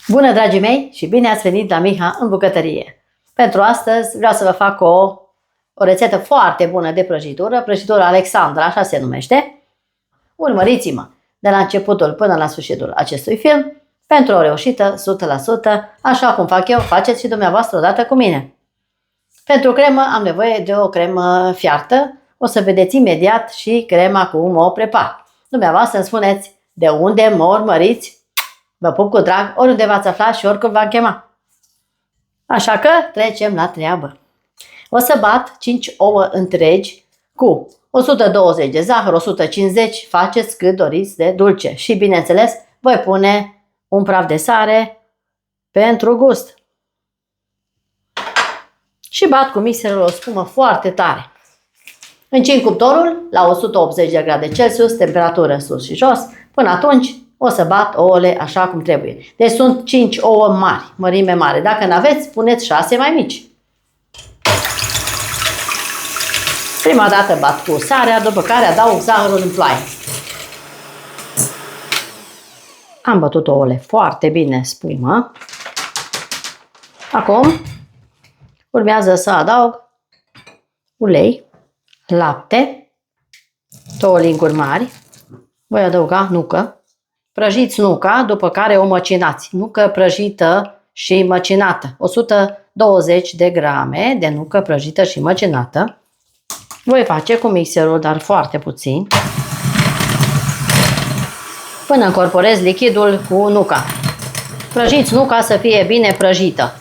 Bună, dragii mei, și bine ați venit la Miha în bucătărie. Pentru astăzi vreau să vă fac o rețetă foarte bună de prăjitură, prăjitură Alexandra, așa se numește. Urmăriți-mă de la începutul până la sfârșitul acestui film pentru o reușită 100%, așa cum fac eu, faceți și dumneavoastră odată cu mine. Pentru cremă am nevoie de o cremă fiartă, o să vedeți imediat și crema cum o prepar. Dumneavoastră îmi spuneți de unde mă urmăriți. Vă pup cu drag oriunde v-ați afla și oricum v-am chema. Așa că trecem la treabă. O să bat 5 ouă întregi cu 120 de zahăr, 150, faceți cât doriți de dulce. Și bineînțeles voi pune un praf de sare pentru gust. Și bat cu mixerul o spumă foarte tare. Încing cuptorul la 180 de grade Celsius, temperatură sus și jos. Până atunci o să bat ouăle așa cum trebuie. Deci sunt 5 ouă mari, mărime mare. Dacă n-aveți, puneți 6 mai mici. Prima dată bat cu sarea, după care adaug zahărul în ploaie. Am bătut ouăle foarte bine, spumă. Acum urmează să adaug ulei, lapte, 2 linguri mari. Voi adăuga nucă. Prăjiți nuca, după care o măcinați. Nucă prăjită și măcinată. 120 de grame de nucă prăjită și măcinată. Voi face cu mixerul, dar foarte puțin, până încorporez lichidul cu nuca. Prăjiți nuca să fie bine prăjită.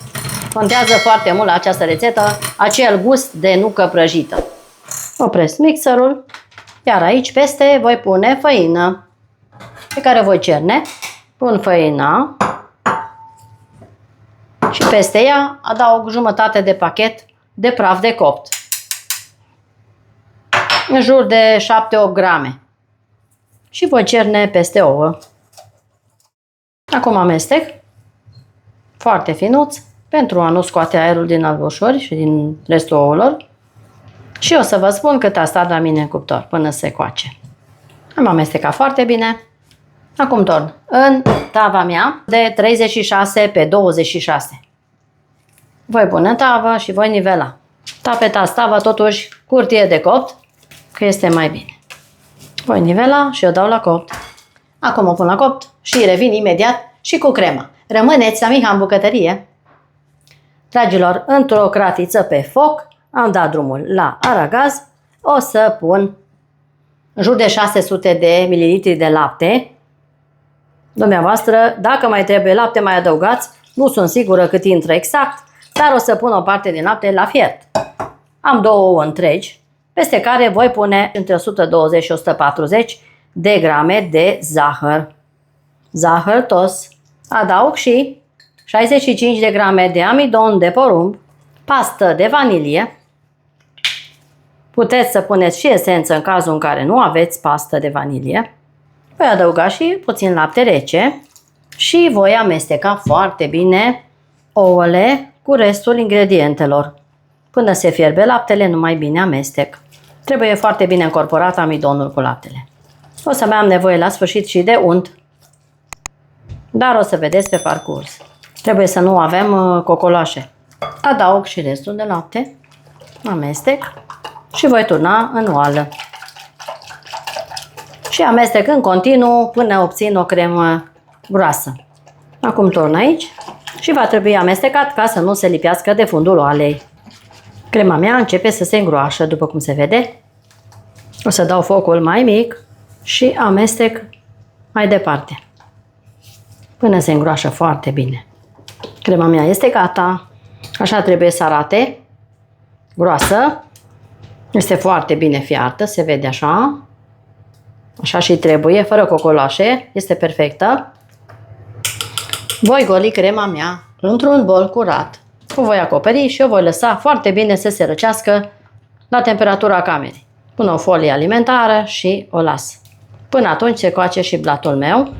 Contează foarte mult la această rețetă acel gust de nucă prăjită. Opresc mixerul, iar aici peste voi pune făină, pe care voi cerne. Pun făina și peste ea adaug jumătate de pachet de praf de copt. În jur de 7-8 grame. Și voi cerne peste ouă. Acum amestec foarte finuț pentru a nu scoate aerul din albușori și din restul ouălor. Și o să vă spun cât a stat la mine în cuptor până se coace. Am amestecat foarte bine. Acum torn în tava mea de 36 pe 26. Voi pune în tavă și voi nivela. Tapetați tava totuși cu hârtie de copt, că este mai bine. Voi nivela și o dau la copt. Acum o pun la copt și revin imediat și cu crema. Rămâneți la Miha în bucătărie. Dragilor, într-o cratiță pe foc am dat drumul la aragaz. O să pun în jur de 600 de ml de lapte. Dumneavoastră, dacă mai trebuie lapte, mai adăugați. Nu sunt sigură cât intră exact, dar o să pun o parte din lapte la fiert. Am 2 ouă întregi, peste care voi pune între 120 și 140 de grame de zahăr. Zahăr tos. Adaug și 65 de grame de amidon de porumb, pastă de vanilie. Puteți să puneți și esență în cazul în care nu aveți pastă de vanilie. Voi adăuga și puțin lapte rece și voi amesteca foarte bine ouăle cu restul ingredientelor. Până se fierbe laptele, numai bine amestec. Trebuie foarte bine încorporat amidonul cu laptele. O să mai am nevoie la sfârșit și de unt, dar o să vedeți pe parcurs. Trebuie să nu avem cocoloașe. Adaug și restul de lapte, amestec și voi turna în oală. Și amestec în continuu până obțin o cremă groasă. Acum torn aici și va trebui amestecat ca să nu se lipească de fundul oalei. Crema mea începe să se îngroașă, după cum se vede. O să dau focul mai mic și amestec mai departe, până se îngroașă foarte bine. Crema mea este gata. Așa trebuie să arate. Groasă. Este foarte bine fiartă, se vede așa. Așa și trebuie, fără cocoloașe. Este perfectă. Voi goli crema mea într-un bol curat. O voi acoperi și o voi lăsa foarte bine să se răcească la temperatura camerei. Pun o folie alimentară și o las. Până atunci se coace și blatul meu.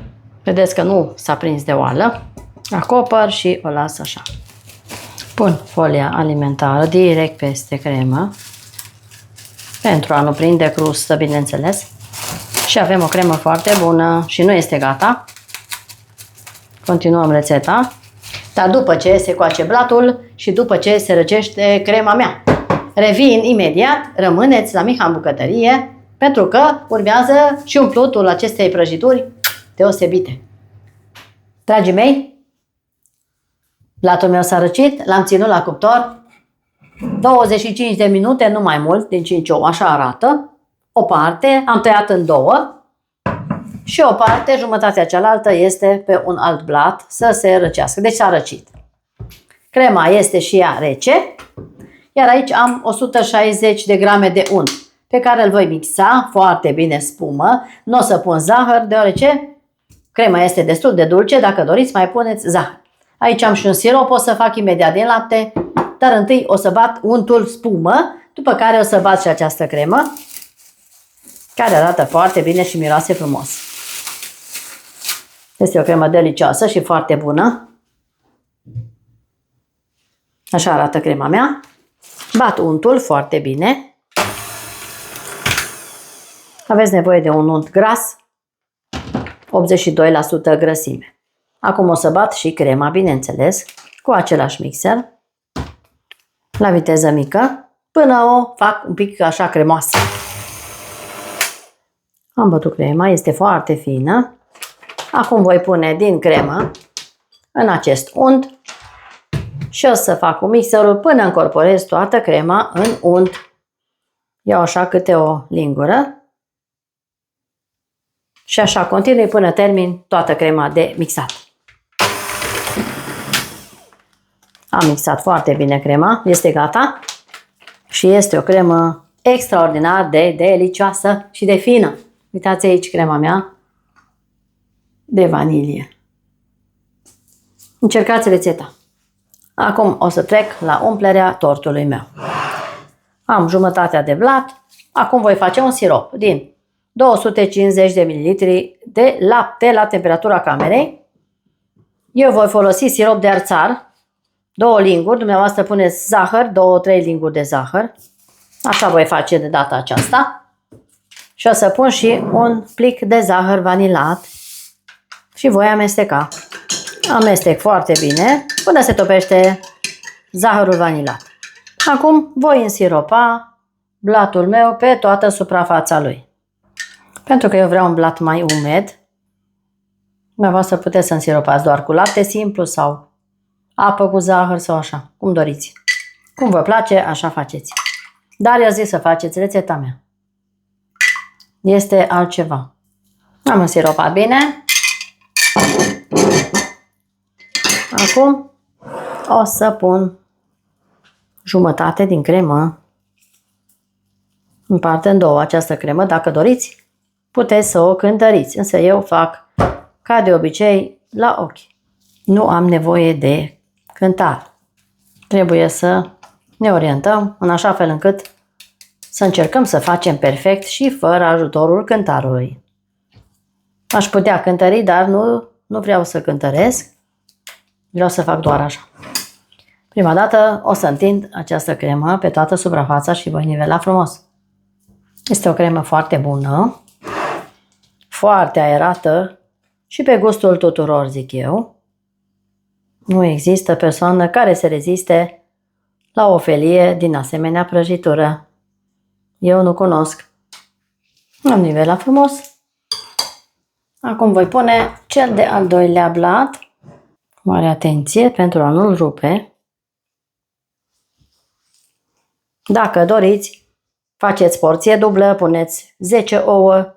Vedeți că nu s-a prins de oală. Acopăr și o las așa. Pun folia alimentară direct peste cremă pentru a nu prinde crustă, bineînțeles. Și avem o cremă foarte bună și nu este gata. Continuăm rețeta. Dar după ce se coace blatul și după ce se răcește crema mea. Revin imediat, rămâneți la Miha în bucătărie, pentru că urmează și umplutul acestei prăjituri deosebite. Dragii mei, blatul meu s-a răcit, l-am ținut la cuptor 25 de minute, nu mai mult, din 5 ouă, așa arată. O parte am tăiat în două și o parte, jumătatea cealaltă, este pe un alt blat să se răcească. Deci s-a răcit. Crema este și ea rece, iar aici am 160 de grame de unt, pe care îl voi mixa foarte bine spumă. Nu o să pun zahăr, deoarece crema este destul de dulce. Dacă doriți, mai puneți zahăr. Aici am și un sirop, o să fac imediat din lapte, dar întâi o să bat untul spumă, după care o să bat și această cremă, care arată foarte bine și miroase frumos. Este o cremă delicioasă și foarte bună. Așa arată crema mea. Bat untul foarte bine. Aveți nevoie de un unt gras, 82% grăsime. Acum o să bat și crema, bineînțeles, cu același mixer, la viteză mică, până o fac un pic așa cremoasă. Am bătut crema, este foarte fină. Acum voi pune din cremă în acest unt și o să fac cu mixerul până încorporez toată crema în unt. Iau așa câte o lingură și așa continui până termin toată crema de mixat. Am mixat foarte bine crema, este gata și este o cremă extraordinar de delicioasă și de fină. Uitați aici crema mea de vanilie. Încercați rețeta. Acum o să trec la umplerea tortului meu. Am jumătatea de blat. Acum voi face un sirop din 250 de ml de lapte la temperatura camerei. Eu voi folosi sirop de arțar, 2 linguri, dumneavoastră puneți zahăr, 2-3 linguri de zahăr. Așa voi face de data aceasta. Și o să pun și un plic de zahăr vanilat și voi amesteca. Amestec foarte bine până se topește zahărul vanilat. Acum voi însiropa blatul meu pe toată suprafața lui. Pentru că eu vreau un blat mai umed, dumneavoastră puteți să însiropați doar cu lapte simplu sau apă cu zahăr sau așa, cum doriți. Cum vă place, așa faceți. Dar eu zic să faceți rețeta mea. Este altceva. Am însiropat bine. Acum o să pun jumătate din cremă. Împart în două această cremă. Dacă doriți, puteți să o cântăriți. Însă eu fac ca de obicei la ochi. Nu am nevoie de cântar. Trebuie să ne orientăm în așa fel încât să încercăm să facem perfect și fără ajutorul cântarului. Aș putea cântări, dar nu vreau să cântăresc. Vreau să fac doar așa. Prima dată o să întind această cremă pe toată suprafața și voi nivela frumos. Este o cremă foarte bună, foarte aerată și pe gustul tuturor, zic eu. Nu există persoană care să reziste la o felie din asemenea prăjitură. Eu nu cunosc. Am nivelat frumos. Acum voi pune cel de al doilea blat. Mare atenție pentru a nu-l rupe. Dacă doriți, faceți porție dublă, puneți 10 ouă,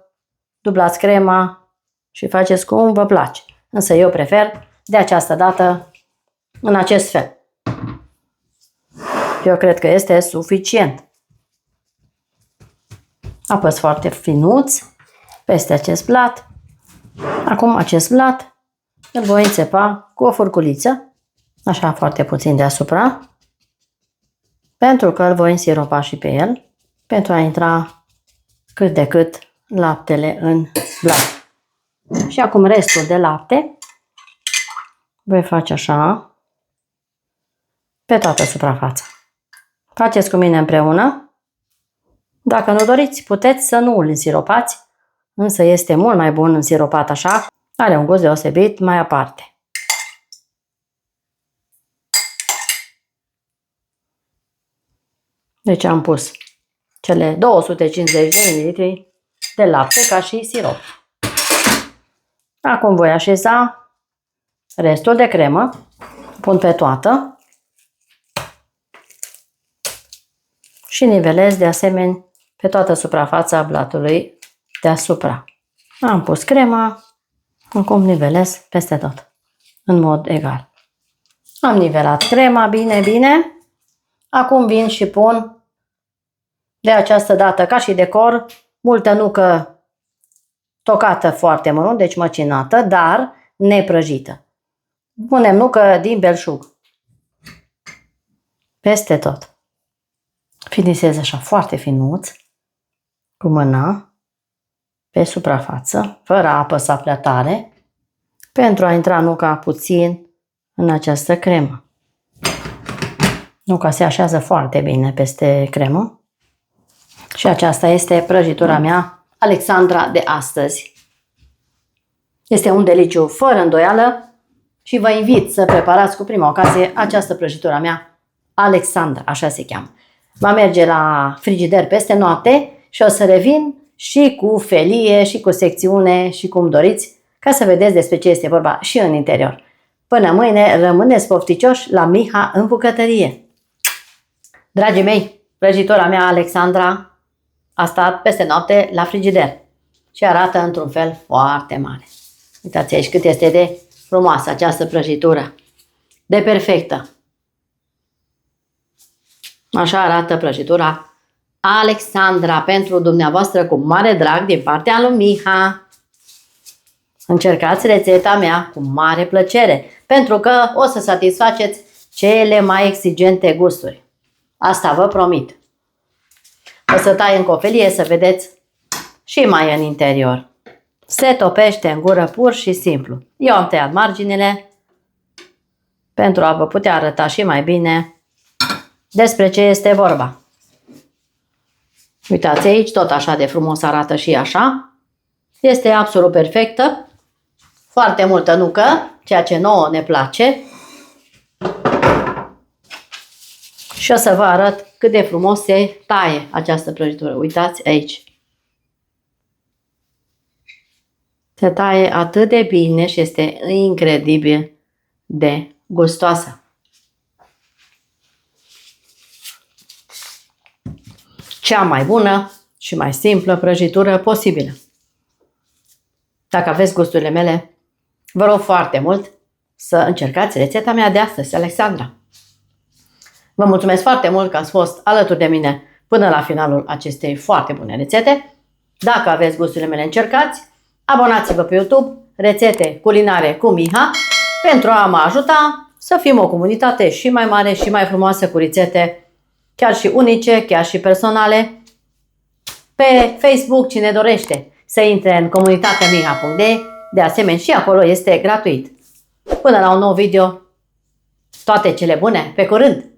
dublați crema și faceți cum vă place. Însă eu prefer de această dată în acest fel. Eu cred că este suficient. Apăs foarte finuț peste acest blat. Acum acest blat îl voi înțepa cu o furculiță, așa foarte puțin deasupra, pentru că îl voi însiropa și pe el, pentru a intra cât de cât laptele în blat. Și acum restul de lapte voi face așa pe toată suprafața. Faceți cu mine împreună. Dacă nu doriți, puteți să nu îl însiropați, însă este mult mai bun însiropat așa, are un gust deosebit mai aparte. Deci am pus cele 250 de ml de lapte ca și sirop. Acum voi așeza restul de cremă. Pun pe toată. Și nivelez de asemenea pe toată suprafața blatului deasupra. Am pus crema. Acum nivelez peste tot. În mod egal. Am nivelat crema bine, bine. Acum vin și pun de această dată, ca și decor, multă nucă tocată foarte mărunt, deci măcinată, dar neprăjită. Punem nucă din belșug. Peste tot. Finisez așa foarte finuț, cu mâna, pe suprafață, fără a apăsa prea tare, pentru a intra nuca puțin în această cremă. Nuca se așează foarte bine peste cremă. Și aceasta este prăjitura mea, Alexandra de astăzi. Este un deliciu fără îndoială și vă invit să preparați cu prima ocazie această prăjitură mea, Alexandra, așa se cheamă. Va merge la frigider peste noapte și o să revin și cu felie și cu secțiune și cum doriți, ca să vedeți despre ce este vorba și în interior. Până mâine, rămâneți pofticioși la Miha în bucătărie. Dragii mei, prăjitura mea, Alexandra, a stat peste noapte la frigider și arată într-un fel foarte mare. Uitați aici cât este de frumoasă această prăjitură, de perfectă. Așa arată prăjitura Alexandra pentru dumneavoastră cu mare drag din partea lui Miha. Încercați rețeta mea cu mare plăcere, pentru că o să satisfaceți cele mai exigente gusturi. Asta vă promit. O să tai în cofelie să vedeți și mai în interior. Se topește în gură pur și simplu. Eu am tăiat marginile pentru a vă putea arăta și mai bine despre ce este vorba. Uitați aici, tot așa de frumos arată și așa. Este absolut perfectă. Foarte multă nucă, ceea ce nouă ne place. Și o să vă arăt cât de frumos se taie această prăjitură. Uitați aici. Se taie atât de bine și este incredibil de gustoasă. Cea mai bună și mai simplă prăjitură posibilă. Dacă aveți gusturile mele, vă rog foarte mult să încercați rețeta mea de astăzi, Alexandra. Vă mulțumesc foarte mult că ați fost alături de mine până la finalul acestei foarte bune rețete. Dacă aveți gusturile mele, încercați. Abonați-vă pe YouTube, Rețete Culinare cu Miha, pentru a mă ajuta să fim o comunitate și mai mare și mai frumoasă cu rețete, chiar și unice, chiar și personale. Pe Facebook, cine dorește să intre în comunitatea miha.de, de asemenea și acolo este gratuit. Până la un nou video, toate cele bune, pe curând!